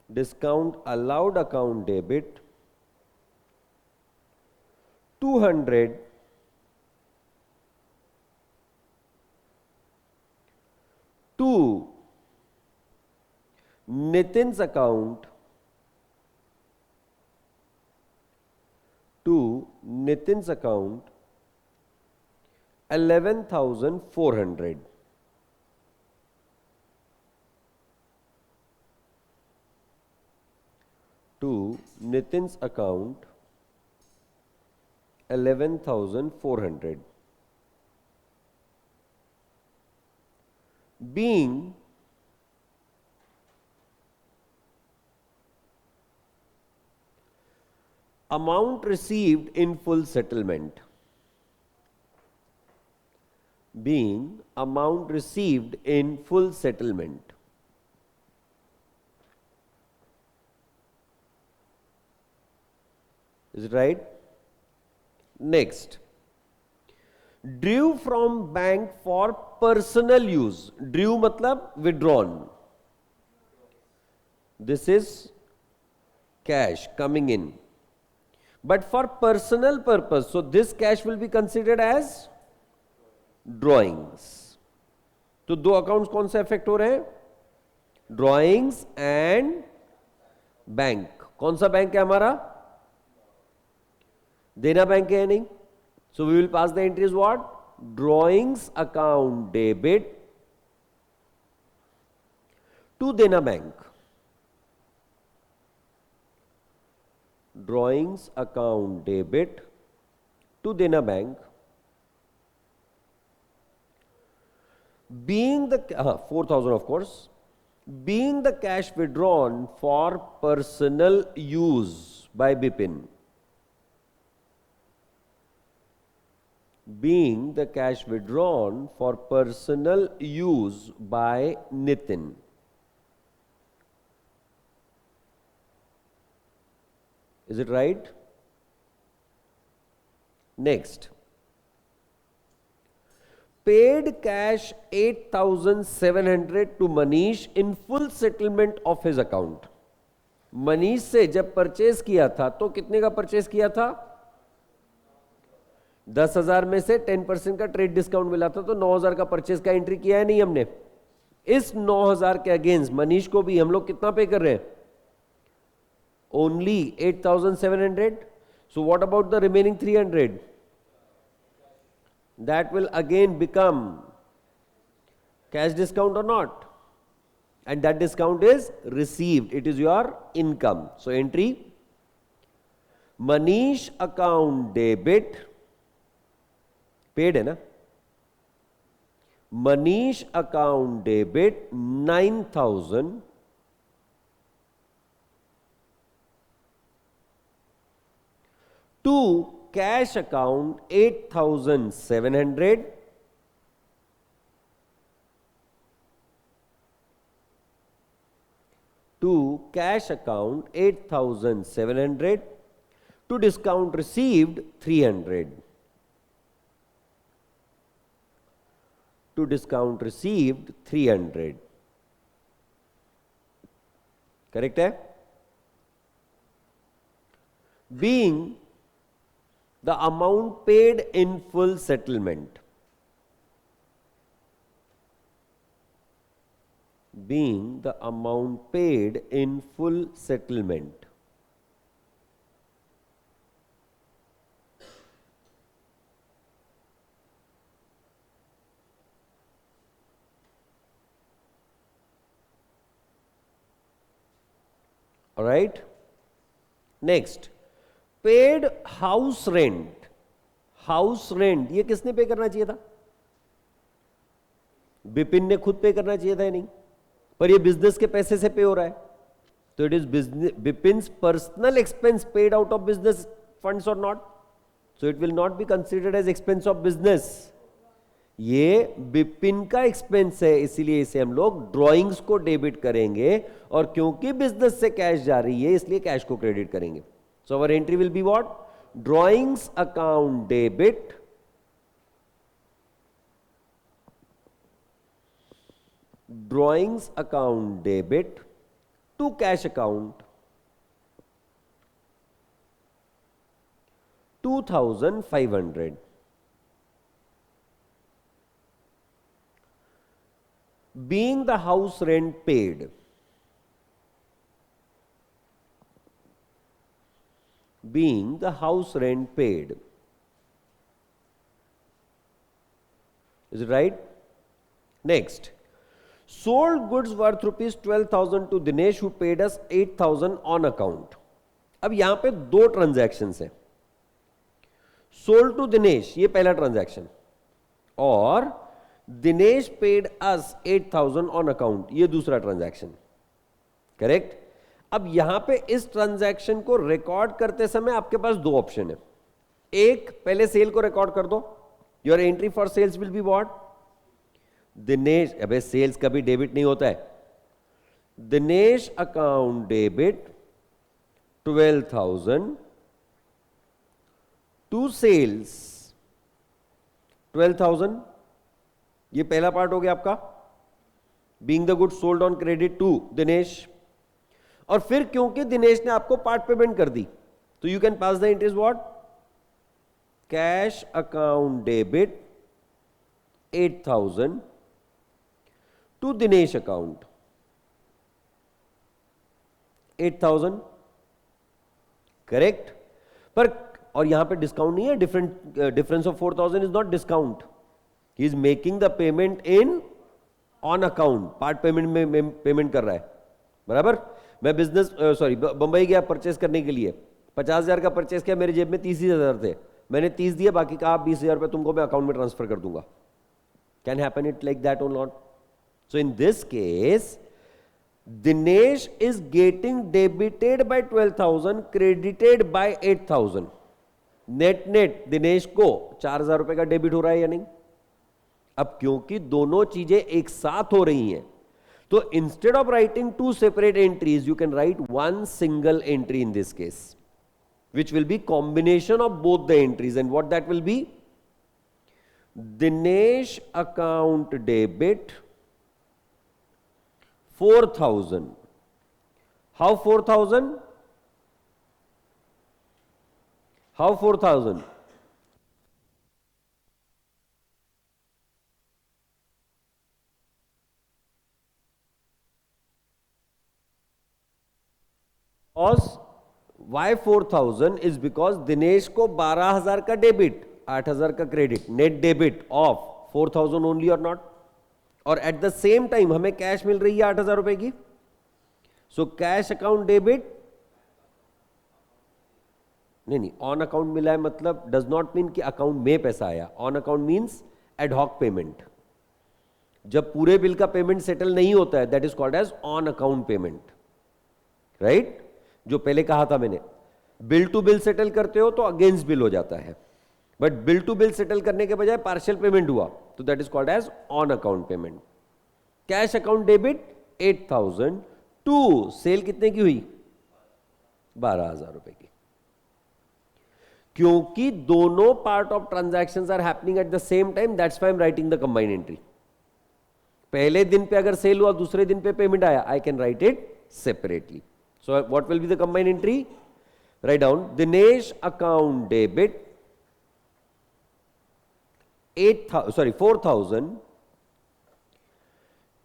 discount allowed account debit 200 to Nitin's account, to Nitin's account 11,400. To Nitin's account 11,400, being amount received in full settlement, being amount received in full settlement. Is it right? Next, drew from bank for personal use. Drew मतलब withdrawn. This is cash coming in, but for personal purpose, so this cash will be considered as drawings. तो दो accounts कौन से affect हो रहे हैं? Drawings and bank. कौन सा बैंक है हमारा? देना बैंक है नहीं, so we will pass the entries what? Drawings account debit to Dena bank, drawings account debit to Dena bank, being the 4,000 of course, being the cash withdrawn for personal use by Bipin, being the cash withdrawn for personal use by Nitin. Is it right? Next, paid cash 8,700 to Manish in full settlement of his account. Manish से जब purchase किया था तो कितने का purchase किया था? 10,000 में से 10% का ट्रेड डिस्काउंट मिला था, तो 9,000 का परचेज का एंट्री किया है नहीं हमने। इस 9,000 के अगेंस्ट मनीष को भी हम लोग कितना पे कर रहे हैं? Only 8,700. So what about the remaining 300? That will again become cash discount or not, and that discount is received, it is your income. So entry, Manish account debit, paid है ना, Manish account debit 9,000 to cash account 8,700 to cash account 8,700 to discount received 300, to to discount received 300. Correct है? Being the amount paid in full settlement. Being the amount paid in full settlement. All right. Next, paid house rent. House rent ये किसने पे करना चाहिए था? बिपिन ने खुद पे करना चाहिए था या नहीं? पर ये बिजनेस के पैसे से पे हो रहा है, तो it is business Bipin's personal expense paid out of business funds or not, so it will not be considered as expense of business. ये बिपिन का एक्सपेंस है, इसीलिए इसे हम लोग ड्रॉइंग्स को डेबिट करेंगे, और क्योंकि बिजनेस से कैश जा रही है इसलिए कैश को क्रेडिट करेंगे. So our entry will be what? Drawings account debit, drawings account debit to cash account 2500. Being the house rent paid, being the house rent paid, is it right? Next, sold goods worth rupees 12,000 to Dinesh who paid us 8,000 on account. अब यहां पे दो transactions हैं. Sold to Dinesh ये पहला transaction, और Dinesh paid us 8,000 on account ये दूसरा ट्रांजैक्शन. करेक्ट? अब यहां पे इस ट्रांजैक्शन को रिकॉर्ड करते समय आपके पास दो ऑप्शन है. एक, पहले सेल को रिकॉर्ड कर दो. Your entry for sales will be what? Dinesh, अबे सेल्स कभी डेबिट नहीं होता है. Dinesh account debit 12,000 to sales 12,000. ये पहला पार्ट हो गया आपका, being the good sold on credit to Dinesh. और फिर क्योंकि दिनेश ने आपको पार्ट पेमेंट कर दी, तो you can pass the entries what? Cash account debit 8,000 to Dinesh account 8,000. Correct? पर और यहां पे डिस्काउंट नहीं है. Difference of 4,000 is not discount. He is making the payment in on account. Part payment में पेमेंट कर रहा है. बराबर? मैं बिजनेस बंबई गया परचेस करने के लिए, 50,000 का परचेस किया, मेरे जेब में 30,000 थे, मैंने 30 दिए, बाकी का आप 20,000 रुपए तुमको मैं अकाउंट में ट्रांसफर कर दूंगा. Can happen it like that or not? So in this case Dinesh is getting debited by 12,000, credited by 8,000. Net net Dinesh को 4,000 रुपए का डेबिट हो रहा है या नहीं? अब क्योंकि दोनों चीजें एक साथ हो रही हैं, तो instead of writing two separate entries you can write one single entry in this case, which will be combination of both the entries. And what that will be? Dinesh account debit 4,000. How 4,000? How 4,000? Because why 4,000 is because Dinesh को 12,000 का debit, 8,000 का credit, net debit of 4,000 only और नॉट. और at the same time हमें cash मिल रही है 8,000 रुपए की. सो कैश अकाउंट डेबिट नहीं, ऑन अकाउंट मिला है मतलब डज नॉट मीन कि अकाउंट में पैसा आया. On account means ad hoc payment. जब पूरे बिल का पेमेंट सेटल नहीं होता है that is called as on account payment. Right? जो पहले कहा था मैंने, बिल टू बिल सेटल करते हो तो अगेंस्ट बिल हो जाता है, but bill to bill settle करने के बजाय पार्शियल पेमेंट हुआ तो that is called as on account payment. Cash account debit 8,000 to sale कितने की हुई? 12,000 रुपए की. क्योंकि दोनों part of transactions are happening at the same time, that's why I am writing the combined entry. पहले दिन पे अगर सेल हुआ, दूसरे दिन पे पेमेंट आया, I can write it separately. So what will be the combined entry? Write down Dinesh account debit 4,000,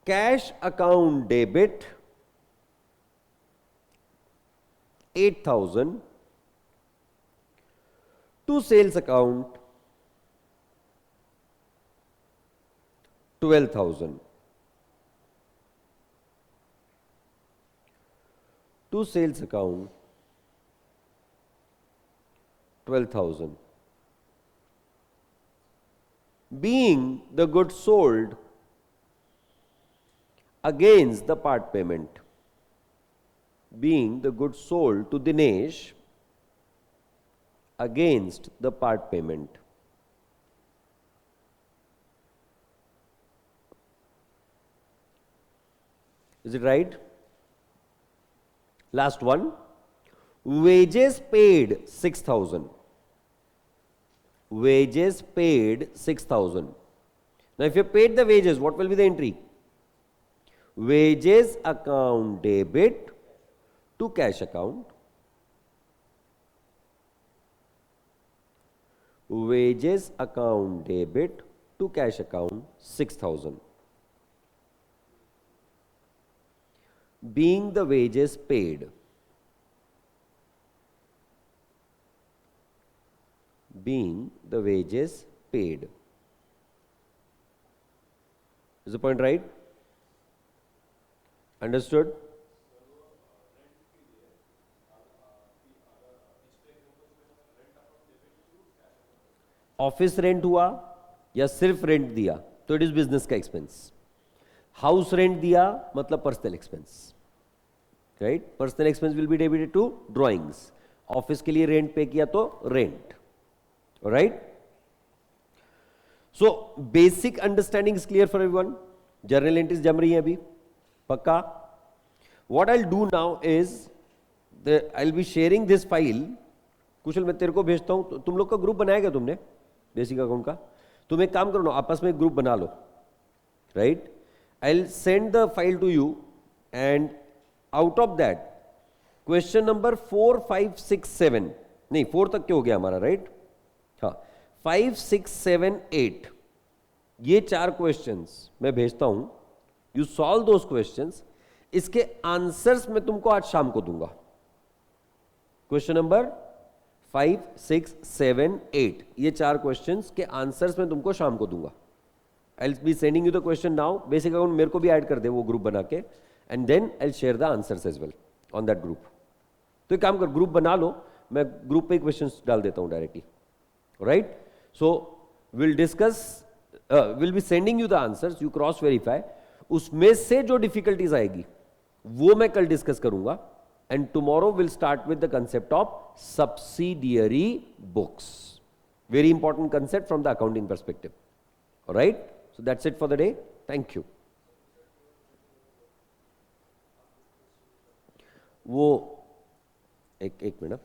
cash account debit 8,000, to sales account 12,000, to sales account 12,000, being the goods sold against the part payment, being the goods sold to Dinesh against the part payment. Is it right? Last one. Wages paid 6,000. Wages paid 6,000. Now, if you paid the wages, what will be the entry? Wages account debit to cash account. Wages account debit to cash account 6,000. Being the wages paid. Being the wages paid. Is the point right? Understood? Office rent हुआ या सिर्फ rent दिया तो it is business का expense. House rent दिया मतलब personal expense, right? Personal expense will be debited to drawings. Office के लिए रेंट पे किया तो rent, right? So basic understanding is clear for everyone. Journal entries जम रही है अभी, पक्का? What I will do now is I will be sharing this file. Kushal, मैं तेरे को भेजता हूं. तो तुम लोग का ग्रुप बनाया क्या तुमने बेसिक अकाउंट का? तुम एक काम करो ना, आपस में एक ग्रुप बना लो, right? I will send the file to you and out of that question number 4, 5, 6, 7 नहीं 4 तक क्यों हो गया हमारा, राइट? हाँ, 5, 6, 7, 8 ये 4 क्वेश्चंस मैं भेजता हूं. You solve those questions. इसके आंसर्स मैं तुमको आज शाम को दूंगा. क्वेश्चन नंबर 5, 6, 7, 8 ये 4 क्वेश्चंस के आंसर्स मैं तुमको शाम को दूंगा. आई will be sending you the question now. Basic account मेरे को भी ऐड कर दे वो ग्रुप बना के, and then I will share the answers as well on that group. तो एक काम कर, ग्रुप बना लो, मैं ग्रुप पे क्वेश्चंस डाल देता हूं directly, right? So will discuss, will be sending you the answers, you cross verify. उसमें से जो डिफिकल्टीज आएगी वो मैं कल डिस्कस करूंगा. And tomorrow we'll start with the concept of subsidiary books. Very important concept from the accounting perspective. All right? So that's it for the day. Thank you. वो एक मिनट.